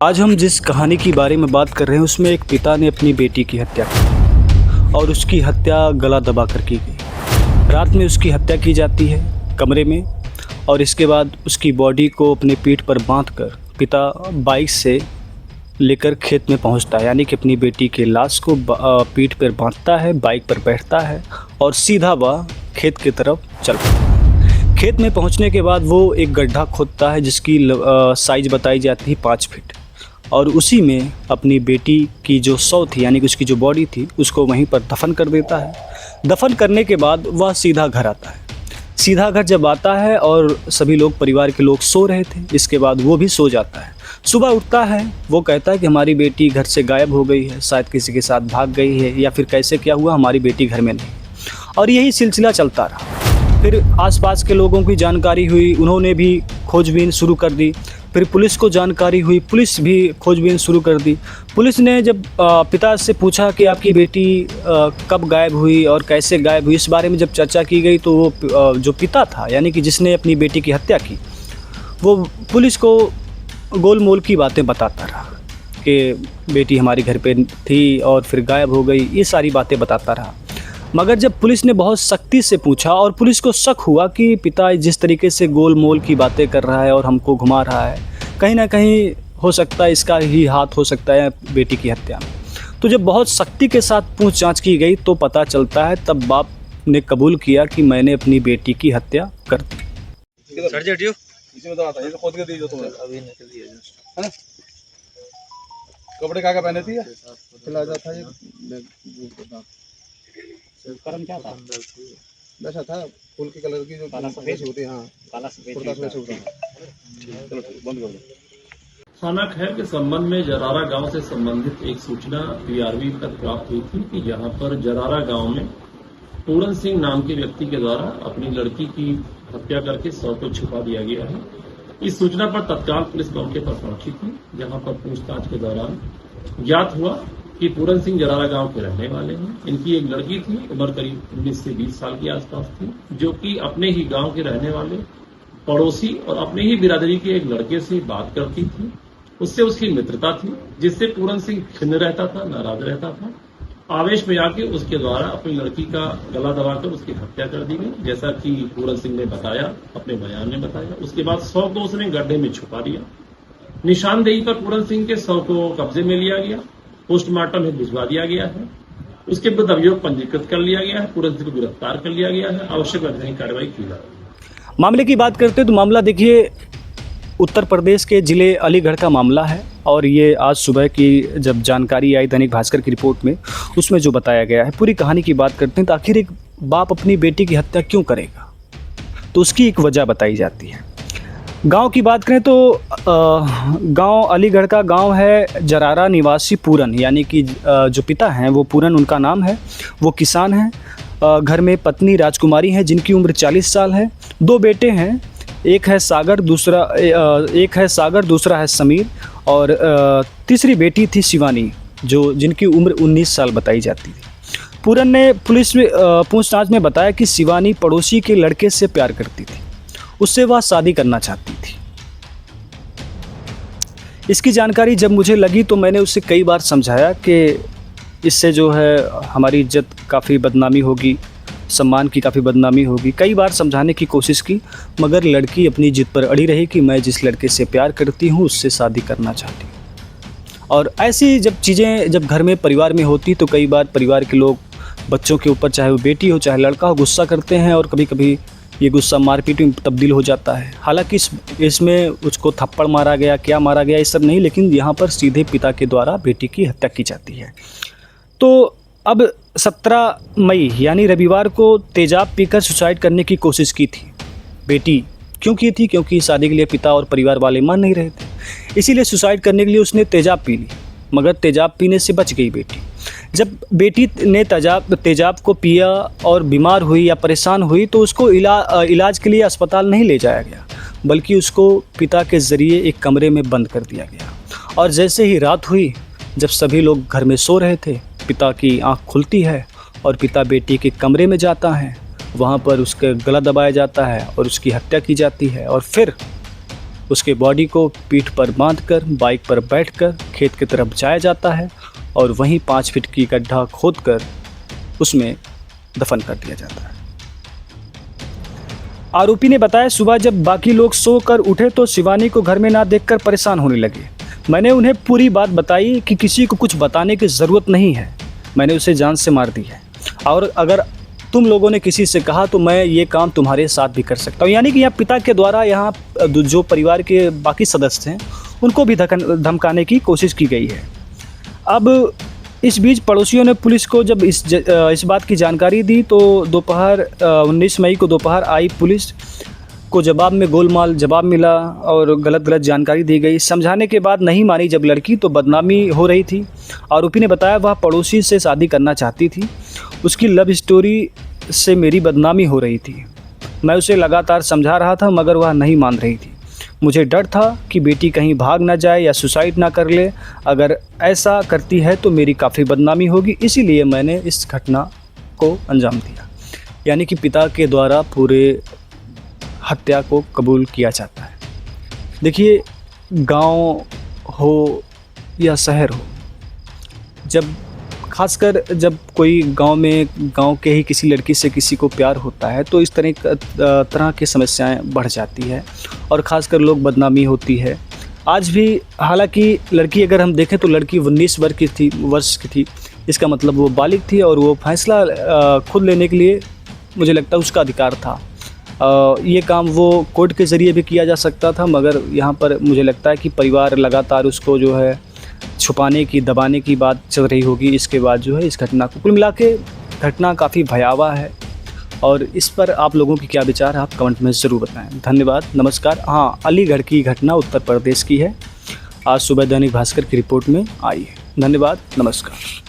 आज हम जिस कहानी के बारे में बात कर रहे हैं उसमें एक पिता ने अपनी बेटी की हत्या की और उसकी हत्या गला दबाकर की गई। रात में उसकी हत्या की जाती है कमरे में और इसके बाद उसकी बॉडी को अपने पीठ पर बांधकर पिता बाइक से लेकर खेत में पहुंचता है, यानी कि अपनी बेटी के लाश को पीठ पर बांधता है, बाइक पर बैठता है और सीधा वह खेत की तरफ चल पड़ता है। खेत में पहुंचने के बाद वो एक गड्ढा खोदता है जिसकी साइज़ बताई जाती है 5 फीट और उसी में अपनी बेटी की जो शव थी, यानी कि उसकी जो बॉडी थी, उसको वहीं पर दफन कर देता है। दफन करने के बाद वह सीधा घर आता है। सीधा घर जब आता है और सभी लोग, परिवार के लोग सो रहे थे, इसके बाद वो भी सो जाता है। सुबह उठता है, वो कहता है कि हमारी बेटी घर से गायब हो गई है, शायद किसी के साथ भाग गई है या फिर कैसे क्या हुआ, हमारी बेटी घर में नहीं। और यही सिलसिला चलता रहा। फिर आसपास के लोगों की जानकारी हुई, उन्होंने भी खोजबीन शुरू कर दी। फिर पुलिस को जानकारी हुई, पुलिस भी खोजबीन शुरू कर दी। पुलिस ने जब पिता से पूछा कि आपकी बेटी कब गायब हुई और कैसे गायब हुई, इस बारे में जब चर्चा की गई तो वो जो पिता था, यानी कि जिसने अपनी बेटी की हत्या की, वो पुलिस को गोलमोल की बातें बताता रहा कि बेटी हमारी घर पे थी और फिर गायब हो गई, ये सारी बातें बताता रहा। मगर जब पुलिस ने बहुत सख्ती से पूछा और पुलिस को शक हुआ कि पिता जिस तरीके से गोलमोल की बातें कर रहा है और हमको घुमा रहा है, कहीं ना कहीं हो सकता है इसका ही हाथ हो सकता है बेटी की हत्या में। तो जब बहुत सख्ती के साथ पूछ जांच की गई तो पता चलता है, तब बाप ने कबूल किया कि मैंने अपनी बेटी की हत्या कर दी। कपड़े क्या पहने थी? कारण क्या था? वैसा था फूल के कलर की जो काला सफेद होती है। हाँ, काला सफेद होता है। चलो बंद कर दो। थाना खैर के संबंध में जरारा गांव से संबंधित एक सूचना पीआरवी तक प्राप्त हुई थी कि यहां पर जरारा गांव में पूरन सिंह नाम के व्यक्ति के द्वारा अपनी लड़की की हत्या करके शव को छुपा दिया गया है। इस सूचना पर तत्काल पुलिस मौके पर पहुंची थी, जहां पर पूछताछ के दौरान ज्ञात हुआ कि पूरन सिंह जरारा गांव के रहने वाले हैं। इनकी एक लड़की थी, उम्र करीब 19 से 20 साल के आसपास थी, जो कि अपने ही गांव के रहने वाले पड़ोसी और अपने ही बिरादरी के एक लड़के से बात करती थी। उससे उसकी मित्रता थी, जिससे पूरन सिंह खिन्न रहता था, नाराज रहता था। आवेश में आके उसके द्वारा अपनी लड़की का गला दबाकर उसकी हत्या कर दी गई, जैसा कि पूरन सिंह ने बताया, अपने बयान में बताया। उसके बाद शव को उसने गड्ढे में छुपा दिया। निशानदेही पर पूरन सिंह के शव को कब्जे में लिया गया, पोस्टमार्टम हेतु भिजवा दिया गया है। उसके विरुद्ध अभियोग पंजीकृत कर लिया गया है, पूरन सिंह को गिरफ्तार कर लिया गया है, आवश्यक वैधानिक कार्रवाई की जा रही है। मामले की बात करते हैं तो मामला देखिए उत्तर प्रदेश के ज़िले अलीगढ़ का मामला है और ये आज सुबह की जब जानकारी आई दैनिक भास्कर की रिपोर्ट में, उसमें जो बताया गया है, पूरी कहानी की बात करते हैं तो आखिर एक बाप अपनी बेटी की हत्या क्यों करेगा, तो उसकी एक वजह बताई जाती है। गांव की बात करें तो गांव अलीगढ़ का गांव है जरारा निवासी पूरन, यानी कि जो पिता हैं वो पूरन उनका नाम है, वो किसान हैं। घर में पत्नी राजकुमारी हैं जिनकी उम्र 40 साल है। 2 बेटे हैं, एक है सागर, दूसरा है समीर और तीसरी बेटी थी शिवानी, जिनकी उम्र 19 साल बताई जाती थी। पूरन ने पुलिस में पूछताछ में बताया कि शिवानी पड़ोसी के लड़के से प्यार करती थी, उससे वह शादी करना चाहती थी। इसकी जानकारी जब मुझे लगी तो मैंने उससे कई बार समझाया कि इससे जो है हमारी इज्जत काफ़ी बदनामी होगी, सम्मान की काफ़ी बदनामी होगी। कई बार समझाने की कोशिश की, मगर लड़की अपनी जिद पर अड़ी रही कि मैं जिस लड़के से प्यार करती हूँ उससे शादी करना चाहती हूँ। और ऐसी जब चीज़ें जब घर में परिवार में होती तो कई बार परिवार के लोग बच्चों के ऊपर, चाहे वो बेटी हो चाहे लड़का हो, गुस्सा करते हैं और कभी कभी ये गुस्सा मारपीट में तब्दील हो जाता है। हालांकि इसमें उसको थप्पड़ मारा गया, क्या मारा गया, ये सब नहीं, लेकिन यहाँ पर सीधे पिता के द्वारा बेटी की हत्या की जाती है। तो अब 17 मई यानी रविवार को तेजाब पीकर सुसाइड करने की कोशिश की थी। बेटी क्यों की थी? क्योंकि शादी के लिए पिता और परिवार वाले मान नहीं रहे थे, इसीलिए सुसाइड करने के लिए उसने तेजाब पी ली, मगर तेजाब पीने से बच गई बेटी। जब बेटी ने तेजाब को पिया और बीमार हुई या परेशान हुई तो उसको इलाज के लिए अस्पताल नहीं ले जाया गया, बल्कि उसको पिता के ज़रिए एक कमरे में बंद कर दिया गया। और जैसे ही रात हुई, जब सभी लोग घर में सो रहे थे, पिता की आंख खुलती है और पिता बेटी के कमरे में जाता है। वहाँ पर उसका गला दबाया जाता है और उसकी हत्या की जाती है और फिर उसके बॉडी को पीठ पर बांधकर बाइक पर बैठकर खेत की तरफ जाया जाता है और वहीं 5 फीट की गड्ढा खोदकर उसमें दफन कर दिया जाता है। आरोपी ने बताया, सुबह जब बाकी लोग सोकर उठे तो शिवानी को घर में ना देखकर परेशान होने लगे। मैंने उन्हें पूरी बात बताई कि किसी को कुछ बताने की ज़रूरत नहीं है, मैंने उसे जान से मार दी है और अगर तुम लोगों ने किसी से कहा तो मैं ये काम तुम्हारे साथ भी कर सकता हूँ। यानी कि यहाँ पिता के द्वारा यहाँ जो परिवार के बाकी सदस्य हैं उनको भी धमकाने की कोशिश की गई है। अब इस बीच पड़ोसियों ने पुलिस को जब इस बात की जानकारी दी तो दोपहर 19 मई को दोपहर आई पुलिस को जवाब में गोलमाल जवाब मिला और गलत जानकारी दी गई। समझाने के बाद नहीं मानी जब लड़की तो बदनामी हो रही थी। आरोपी ने बताया वह पड़ोसी से शादी करना चाहती थी, उसकी लव स्टोरी से मेरी बदनामी हो रही थी। मैं उसे लगातार समझा रहा था मगर वह नहीं मान रही थी। मुझे डर था कि बेटी कहीं भाग ना जाए या सुसाइड ना कर ले, अगर ऐसा करती है तो मेरी काफ़ी बदनामी होगी, इसीलिए मैंने इस घटना को अंजाम दिया। यानी कि पिता के द्वारा पूरे हत्या को कबूल किया जाता है। देखिए, गांव हो या शहर हो, खासकर जब कोई गांव के ही किसी लड़की से किसी को प्यार होता है तो इस तरह की समस्याएं बढ़ जाती है और ख़ासकर लोग बदनामी होती है। आज भी हालांकि लड़की अगर हम देखें तो लड़की 19 वर्ष की थी, इसका मतलब वो बालिग थी और वो फैसला खुद लेने के लिए मुझे लगता है उसका अधिकार था। ये काम वो कोर्ट के ज़रिए भी किया जा सकता था मगर यहाँ पर मुझे लगता है कि परिवार लगातार उसको जो है छुपाने की दबाने की बात चल रही होगी। इसके बाद जो है इस घटना को कुल मिला के घटना काफ़ी भयावह है और इस पर आप लोगों की क्या विचार है आप कमेंट में ज़रूर बताएं। धन्यवाद, नमस्कार। हाँ, अलीगढ़ की घटना उत्तर प्रदेश की है, आज सुबह दैनिक भास्कर की रिपोर्ट में आई है। धन्यवाद, नमस्कार।